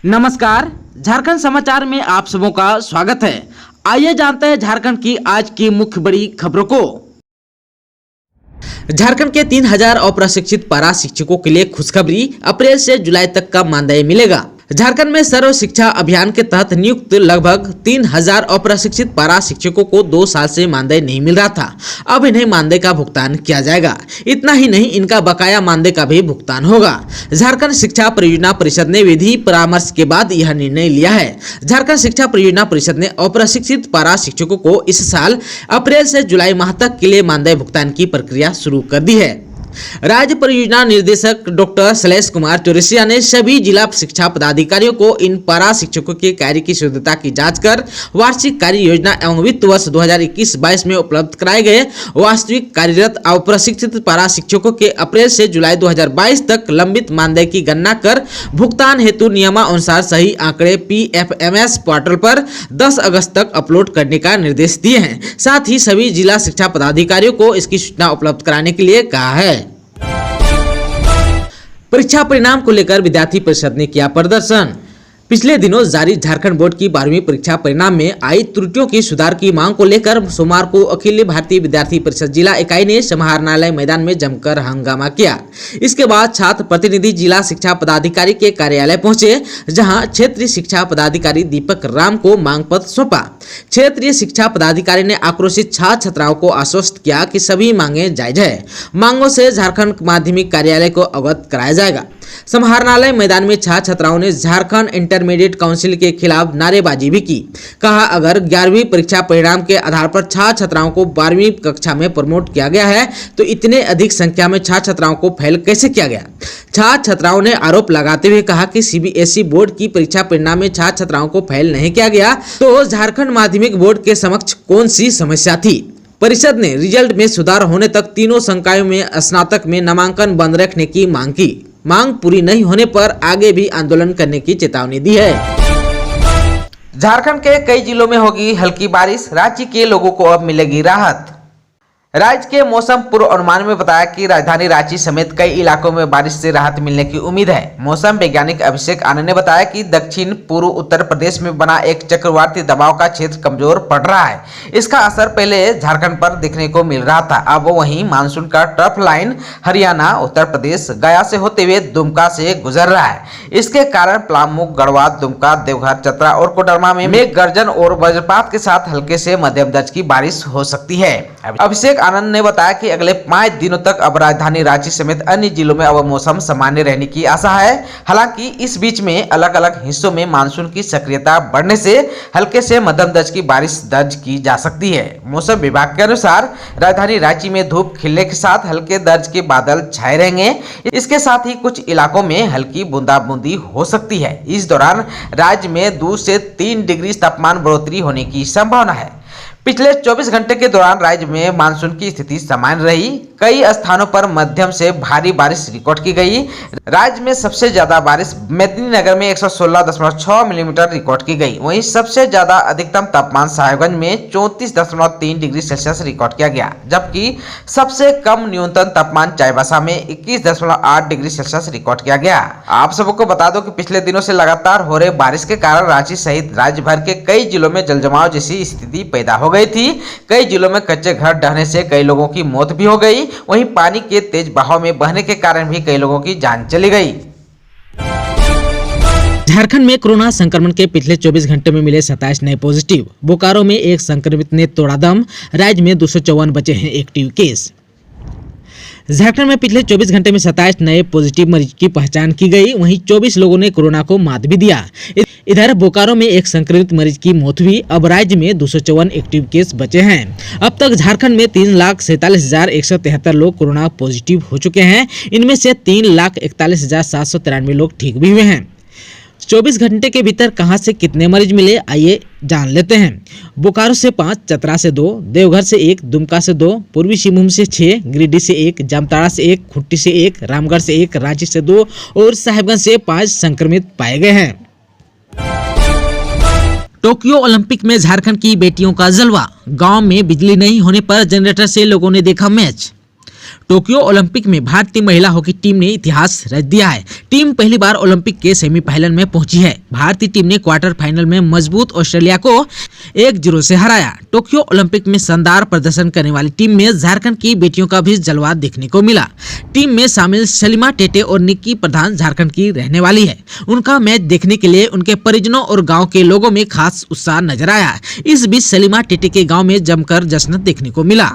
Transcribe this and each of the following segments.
नमस्कार, झारखंड समाचार में आप सबों का स्वागत है। आइए जानते हैं झारखंड की आज की मुख्य बड़ी खबरों को। झारखंड के 3000 अप्रशिक्षित पारा शिक्षकों के लिए खुशखबरी, अप्रैल से जुलाई तक का मानदेय मिलेगा। झारखंड में सर्व शिक्षा अभियान के तहत नियुक्त लगभग 3000 अप्रशिक्षित पारा शिक्षकों को 2 साल से मानदेय नहीं मिल रहा था। अब इन्हें मानदेय का भुगतान किया जाएगा। इतना ही नहीं, इनका बकाया मानदेय का भी भुगतान होगा। झारखंड शिक्षा परियोजना परिषद ने विधि परामर्श के बाद यह निर्णय लिया है। झारखंड शिक्षा परियोजना परिषद ने अप्रशिक्षित पारा शिक्षकों को इस साल अप्रैल से जुलाई माह तक के लिए मानदेय भुगतान की प्रक्रिया शुरू कर दी है। राज्य परियोजना निर्देशक डॉक्टर शैलेश कुमार चौरसिया ने सभी जिला शिक्षा पदाधिकारियों को इन पारा शिक्षकों के कार्य की शुद्धता की जांच कर वार्षिक कार्य योजना एवं वित्त वर्ष 2021-22 में उपलब्ध कराए गए वास्तविक कार्यरत अप्रशिक्षित पारा शिक्षकों के अप्रैल से जुलाई 2022 तक लंबित मानदेय की गणना कर भुगतान हेतु नियमानुसार सही आंकड़े PFMS पोर्टल पर 10 अगस्त तक अपलोड करने का निर्देश दिए हैं। साथ ही सभी जिला शिक्षा पदाधिकारियों को इसकी सूचना उपलब्ध कराने के लिए कहा है। परीक्षा परिणाम को लेकर विद्यार्थी परिषद ने किया प्रदर्शन। पिछले दिनों जारी झारखंड बोर्ड की 12वीं परीक्षा परिणाम में आई त्रुटियों की सुधार की मांग को लेकर सोमवार को अखिल भारतीय विद्यार्थी परिषद जिला इकाई ने समाहरणालय मैदान में जमकर हंगामा किया। इसके बाद छात्र प्रतिनिधि जिला शिक्षा पदाधिकारी के कार्यालय पहुंचे, जहां क्षेत्रीय शिक्षा पदाधिकारी दीपक राम को मांग पत्र सौंपा। क्षेत्रीय शिक्षा पदाधिकारी ने आक्रोशित छात्र छात्राओं को आश्वस्त किया कि सभी मांगे जायज है। मांगों से झारखंड माध्यमिक कार्यालय को अवगत कराया जाएगा। समाहरणालय मैदान में छात्र छात्राओं ने झारखंड इंटरमीडिएट काउंसिल के खिलाफ नारेबाजी भी की। कहा, अगर 11वीं परीक्षा परिणाम के आधार पर छात्र छात्राओं को 12वीं कक्षा में प्रमोट किया गया है तो इतने अधिक संख्या में छात्र छात्राओं को फेल कैसे किया गया। छात्र छात्राओं ने आरोप लगाते हुए कहा कि CBSE बोर्ड की परीक्षा परिणाम में छात्र छात्राओं को फेल नहीं किया गया तो झारखंड माध्यमिक बोर्ड के समक्ष कौन सी समस्या थी। परिषद ने रिजल्ट में सुधार होने तक तीनों संकायों में स्नातक में नामांकन बंद रखने की मांग की। मांग पूरी नहीं होने पर आगे भी आंदोलन करने की चेतावनी दी है। झारखंड के कई जिलों में होगी हल्की बारिश, राज्य के लोगों को अब मिलेगी राहत। राज्य के मौसम पूर्वानुमान में बताया कि राजधानी रांची समेत कई इलाकों में बारिश से राहत मिलने की उम्मीद है। मौसम वैज्ञानिक अभिषेक आनंद ने बताया कि दक्षिण पूर्व उत्तर प्रदेश में बना एक चक्रवाती दबाव का क्षेत्र कमजोर पड़ रहा है। इसका असर पहले झारखंड पर दिखने को मिल रहा था। अब वहीं मानसून का टर्फ लाइन हरियाणा, उत्तर प्रदेश, गया से होते हुए दुमका से गुजर रहा है। इसके कारण पलामू, गढ़वा, दुमका, देवघर, चतरा और कोडरमा में मेघ गर्जन और वज्रपात के साथ हल्के से मध्यम दर्जे की बारिश हो सकती है। अभिषेक आनंद ने बताया कि अगले 5 दिनों तक अब राजधानी रांची समेत अन्य जिलों में अब मौसम सामान्य रहने की आशा है। हालांकि इस बीच में अलग अलग हिस्सों में मानसून की सक्रियता बढ़ने से हल्के से मध्यम दर्ज की बारिश दर्ज की जा सकती है। मौसम विभाग के अनुसार राजधानी रांची में धूप खिलने के साथ हल्के दर्ज के बादल छाए रहेंगे। इसके साथ ही कुछ इलाकों में हल्की बूंदाबूंदी हो सकती है। इस दौरान राज्य में 2 से 3 डिग्री तापमान बढ़ोतरी होने की संभावना है। पिछले 24 घंटे के दौरान राज्य में मानसून की स्थिति सामान्य रही। कई स्थानों पर मध्यम से भारी बारिश रिकॉर्ड की गई। राज्य में सबसे ज्यादा बारिश मेदिनीनगर में 116.6 मिलीमीटर रिकॉर्ड की गई। वहीं सबसे ज्यादा अधिकतम तापमान साहेबगंज में 34.3 डिग्री सेल्सियस रिकॉर्ड किया गया, जबकि सबसे कम न्यूनतम तापमान चाईबासा में 21.8 डिग्री सेल्सियस रिकॉर्ड किया गया। आप सबको बता दो कि पिछले दिनों से लगातार हो रहे बारिश के कारण रांची सहित राज्य भर के कई जिलों में जलजमाव जैसी स्थिति पैदा हो गई थी। कई जिलों में कच्चे घर ढहने से कई लोगों की मौत भी हो गई। वहीं पानी के तेज बहाव में बहने के कारण भी कई लोगों की जान चली गई। झारखंड में कोरोना संक्रमण के पिछले 24 घंटे में मिले 27 नए पॉजिटिव। बोकारो में एक संक्रमित ने तोड़ा दम। राज्य में 254 बचे हैं एक्टिव केस। झारखंड में पिछले 24 घंटे में 27 नए पॉजिटिव मरीज की पहचान की गई। वहीं 24 लोगों ने कोरोना को मात भी दिया। इधर बोकारो में एक संक्रमित मरीज की मौत हुई। अब राज्य में 254 एक्टिव केस बचे हैं। अब तक झारखंड में 3,47,173 लोग कोरोना पॉजिटिव हो चुके हैं। इनमें से 3,41,793 लोग ठीक भी हुए हैं। 24 घंटे के भीतर कहां से कितने मरीज मिले, आइए जान लेते हैं। बोकारो से 5, चतरा से 2, देवघर से 1, दुमका से 2, पूर्वी सिंहभूम से 6, गिरिडीह से 1, जामताड़ा से 1, खुट्टी से 1, रामगढ़ से 1, रांची से 2 और साहेबगंज से 5 संक्रमित पाए गए हैं। टोक्यो ओलंपिक में झारखंड की बेटियों का जलवा। गांव में बिजली नहीं होने पर जनरेटर से लोगों ने देखा मैच। टोक्यो ओलंपिक में भारतीय महिला हॉकी टीम ने इतिहास रच दिया है। टीम पहली बार ओलंपिक के सेमीफाइनल में पहुंची है। भारतीय टीम ने क्वार्टर फाइनल में मजबूत ऑस्ट्रेलिया को 1-0 से हराया। टोक्यो ओलंपिक में शानदार प्रदर्शन करने वाली टीम में झारखंड की बेटियों का भी जलवा देखने को मिला। टीम में शामिल सलीमा टेटे और निक्की प्रधान झारखंड की रहने वाली है। उनका मैच देखने के लिए उनके परिजनों और गाँव के लोगों में खास उत्साह नजर आया। इस बीच सलीमा टेटे के गाँव में जमकर जश्न देखने को मिला।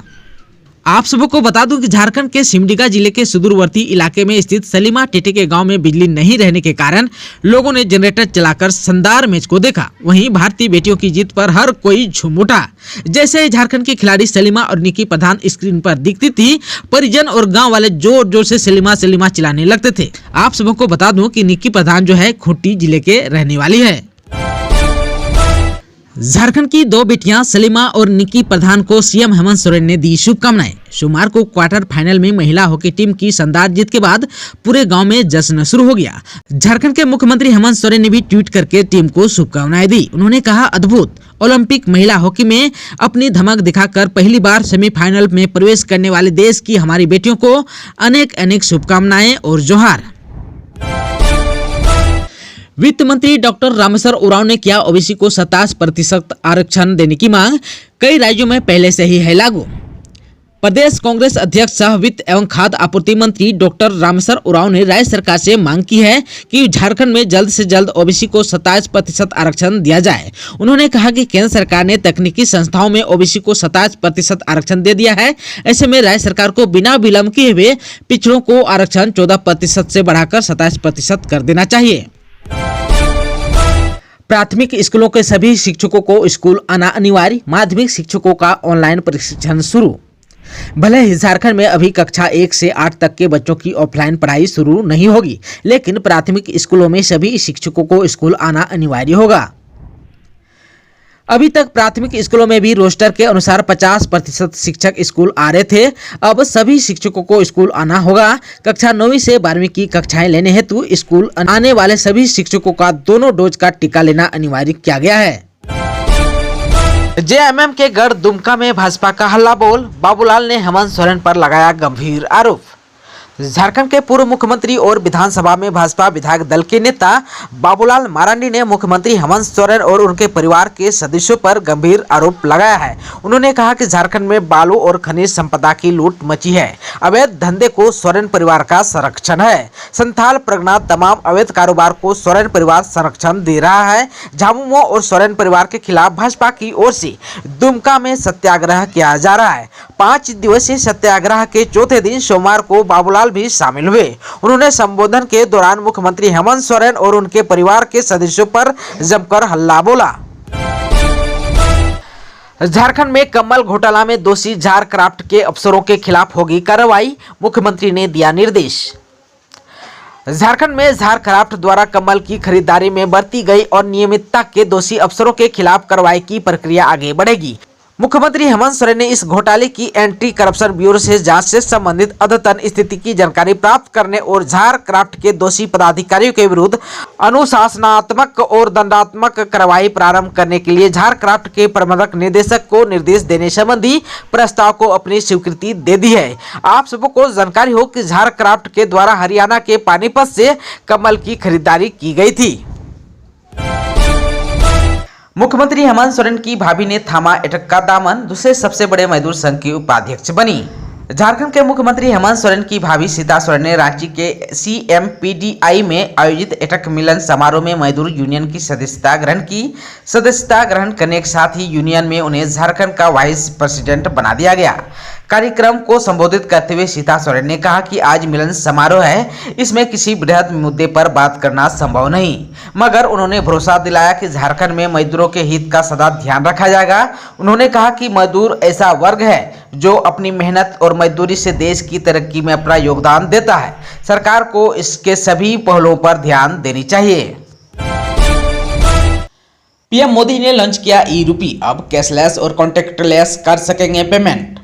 आप सबको बता दूं कि झारखंड के सिमडेगा जिले के सुदूरवर्ती इलाके में स्थित सलीमा टेटे के गांव में बिजली नहीं रहने के कारण लोगों ने जनरेटर चलाकर शानदार मैच को देखा। वहीं भारतीय बेटियों की जीत पर हर कोई झूम उठा। जैसे झारखंड की खिलाड़ी सलीमा और निक्की प्रधान स्क्रीन पर दिखती थी, परिजन और गाँव वाले जोर जोर से सलीमा सलीमा चिल्लाने लगते थे। आप सबको बता दूं कि निक्की प्रधान जो है खूंटी जिले के रहने वाली है। झारखंड की दो बेटियां सलीमा और निक्की प्रधान को सीएम हेमंत सोरेन ने दी शुभकामनाएं। सोमवार को क्वार्टर फाइनल में महिला हॉकी टीम की शानदार जीत के बाद पूरे गांव में जश्न शुरू हो गया। झारखंड के मुख्यमंत्री हेमंत सोरेन ने भी ट्वीट करके टीम को शुभकामनाएं दी। उन्होंने कहा, अद्भुत ओलंपिक महिला हॉकी में अपनी धमक दिखाकर पहली बार सेमीफाइनल में प्रवेश करने वाले देश की हमारी बेटियों को अनेक अनेक शुभकामनाएं और जोहार। वित्त मंत्री डॉक्टर रामेश्वर उरांव ने किया ओबीसी को 27% आरक्षण देने की मांग। कई राज्यों में पहले से ही है लागू। प्रदेश कांग्रेस अध्यक्ष सह वित्त एवं खाद्य आपूर्ति मंत्री डॉक्टर रामेश्वर उरांव ने राज्य सरकार से मांग की है कि झारखंड में जल्द से जल्द ओबीसी को 27% आरक्षण दिया जाए। उन्होंने कहा कि केंद्र सरकार ने तकनीकी संस्थाओं में ओबीसी को 27% आरक्षण दे दिया है। ऐसे में राज्य सरकार को बिना विलंब किए हुए पिछड़ों को आरक्षण 14% से बढ़ाकर 27% कर देना चाहिए। प्राथमिक स्कूलों के सभी शिक्षकों को स्कूल आना अनिवार्य। माध्यमिक शिक्षकों का ऑनलाइन प्रशिक्षण शुरू। भले ही झारखंड में अभी कक्षा 1 से 8 तक के बच्चों की ऑफलाइन पढ़ाई शुरू नहीं होगी, लेकिन प्राथमिक स्कूलों में सभी शिक्षकों को स्कूल आना अनिवार्य होगा। अभी तक प्राथमिक स्कूलों में भी रोस्टर के अनुसार 50% शिक्षक स्कूल आ रहे थे। अब सभी शिक्षकों को स्कूल आना होगा। कक्षा 9वीं से 12वीं की कक्षाएं लेने हेतु स्कूल आने वाले सभी शिक्षकों का दोनों डोज का टीका लेना अनिवार्य किया गया है। जेएमएम के गढ़ दुमका में भाजपा का हल्ला बोल। बाबूलाल ने हेमंत सोरेन पर लगाया गंभीर आरोप। झारखंड के पूर्व मुख्यमंत्री और विधानसभा में भाजपा विधायक दल के नेता बाबूलाल मरांडी ने मुख्यमंत्री हेमंत सोरेन और उनके परिवार के सदस्यों पर गंभीर आरोप लगाया है। उन्होंने कहा कि झारखंड में बालू और खनिज संपदा की लूट मची है। अवैध धंधे को सोरेन परिवार का संरक्षण है। संथाल परगना तमाम अवैध कारोबार को सोरेन परिवार संरक्षण दे रहा है। झामुमो और सोरेन परिवार के खिलाफ भाजपा की ओर से दुमका में सत्याग्रह किया जा रहा है। 5 दिवसीय सत्याग्रह के चौथे दिन सोमवार को बाबूलाल भी शामिल हुए। उन्होंने संबोधन के दौरान मुख्यमंत्री हेमंत सोरेन और उनके परिवार के सदस्यों पर जमकर हल्ला बोला। झारखंड में कमल घोटाला में दोषी झारक्राफ्ट के अफसरों के खिलाफ होगी कार्रवाई। मुख्यमंत्री ने दिया निर्देश। झारखंड में झारक्राफ्ट द्वारा कमल की खरीदारी में बरती गई अनियमितता के दोषी अफसरों के खिलाफ कार्रवाई की प्रक्रिया आगे बढ़ेगी। मुख्यमंत्री हेमंत सोरेन ने इस घोटाले की एंटी करप्शन ब्यूरो से जांच से संबंधित अद्यतन स्थिति की जानकारी प्राप्त करने और झारक्राफ्ट के दोषी पदाधिकारियों के विरुद्ध अनुशासनात्मक और दंडात्मक कार्रवाई प्रारंभ करने के लिए झारक्राफ्ट के प्रबंधक निदेशक को निर्देश देने संबंधी प्रस्ताव को अपनी स्वीकृति दे दी है। आप सबको जानकारी हो कि झारक्राफ्ट के द्वारा हरियाणा के पानीपत से कमल की खरीदारी की गई थी। मुख्यमंत्री हेमंत सोरेन की भाभी ने थामा एटक का दामन। दूसरे सबसे बड़े मजदूर संघ की उपाध्यक्ष बनी। झारखंड के मुख्यमंत्री हेमंत सोरेन की भाभी सीता सोरेन ने रांची के CMPDI में आयोजित एटक मिलन समारोह में मजदूर यूनियन की सदस्यता ग्रहण की। सदस्यता ग्रहण करने के साथ ही यूनियन में उन्हें झारखंड का वाइस प्रेसिडेंट बना दिया गया। कार्यक्रम को संबोधित करते हुए सीता सोरेन ने कहा कि आज मिलन समारोह है, इसमें किसी बृहद मुद्दे पर बात करना संभव नहीं, मगर उन्होंने भरोसा दिलाया कि झारखंड में मजदूरों के हित का सदा ध्यान रखा जाएगा। उन्होंने कहा कि मजदूर ऐसा वर्ग है जो अपनी मेहनत और मजदूरी से देश की तरक्की में अपना योगदान देता है। सरकार को इसके सभी पहलुओं पर ध्यान देनी चाहिए। पीएम मोदी ने लॉन्च किया ई-रूपी। अब कैशलेस और कॉन्टैक्टलेस कर सकेंगे पेमेंट।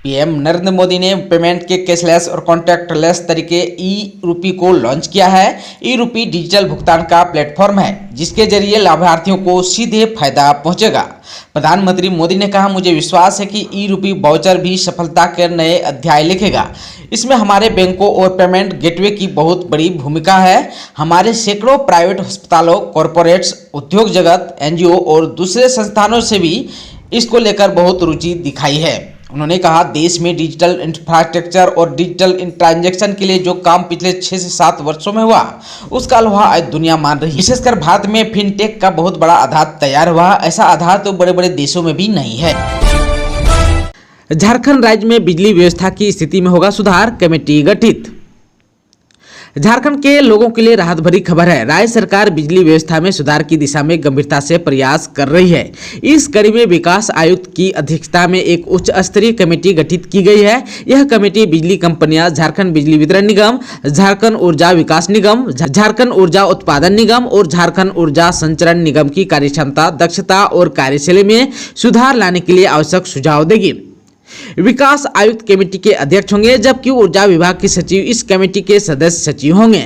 पीएम नरेंद्र मोदी ने पेमेंट के कैशलेस और कॉन्टैक्टलेस तरीके ई रूपी को लॉन्च किया है। ई रूपी डिजिटल भुगतान का प्लेटफॉर्म है जिसके जरिए लाभार्थियों को सीधे फायदा पहुंचेगा। प्रधानमंत्री मोदी ने कहा, मुझे विश्वास है कि ई रूपी वाउचर भी सफलता के नए अध्याय लिखेगा। इसमें हमारे बैंकों और पेमेंट गेटवे की बहुत बड़ी भूमिका है। हमारे सैकड़ों प्राइवेट अस्पतालों, कॉरपोरेट्स, उद्योग जगत, एनजीओ और दूसरे संस्थानों से भी इसको लेकर बहुत रुचि दिखाई है। उन्होंने कहा, देश में डिजिटल इंफ्रास्ट्रक्चर और डिजिटल ट्रांजैक्शन के लिए जो काम पिछले 6 से 7 वर्षों में हुआ उसका लोहा आज दुनिया मान रही है। विशेषकर भारत में फिनटेक का बहुत बड़ा आधार तैयार हुआ। ऐसा आधार तो बड़े बड़े देशों में भी नहीं है। झारखंड राज्य में बिजली व्यवस्था की स्थिति में होगा सुधार, कमेटी गठित। झारखंड के लोगों के लिए राहत भरी खबर है। राज्य सरकार बिजली व्यवस्था में सुधार की दिशा में गंभीरता से प्रयास कर रही है। इस कड़ी में विकास आयुक्त की अध्यक्षता में एक उच्च स्तरीय कमेटी गठित की गई है। यह कमेटी बिजली कंपनियां, झारखंड बिजली वितरण निगम, झारखंड ऊर्जा विकास निगम, झारखंड ऊर्जा उत्पादन निगम और झारखंड ऊर्जा संचरण निगम की कार्यक्षमता, दक्षता और कार्यशैली में सुधार लाने के लिए आवश्यक सुझाव देगी। विकास आयुक्त कमेटी के अध्यक्ष होंगे, जबकि ऊर्जा विभाग के सचिव इस कमेटी के सदस्य सचिव होंगे।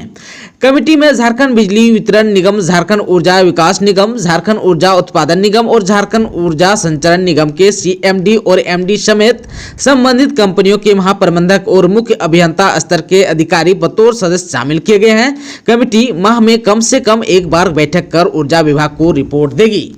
कमेटी में झारखंड बिजली वितरण निगम, झारखंड ऊर्जा विकास निगम, झारखंड ऊर्जा उत्पादन निगम और झारखंड ऊर्जा संचरण निगम के सीएमडी और एमडी समेत संबंधित कंपनियों के महाप्रबंधक और मुख्य अभियंता स्तर के अधिकारी बतौर सदस्य शामिल किए गए हैं। कमेटी माह में कम से कम एक बार बैठक कर ऊर्जा विभाग को रिपोर्ट देगी।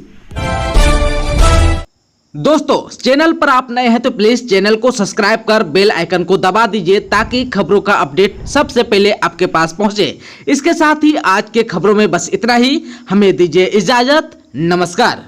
दोस्तों, चैनल पर आप नए हैं तो प्लीज चैनल को सब्सक्राइब कर बेल आइकन को दबा दीजिए ताकि खबरों का अपडेट सबसे पहले आपके पास पहुंचे। इसके साथ ही आज के खबरों में बस इतना ही। हमें दीजिए इजाजत। नमस्कार।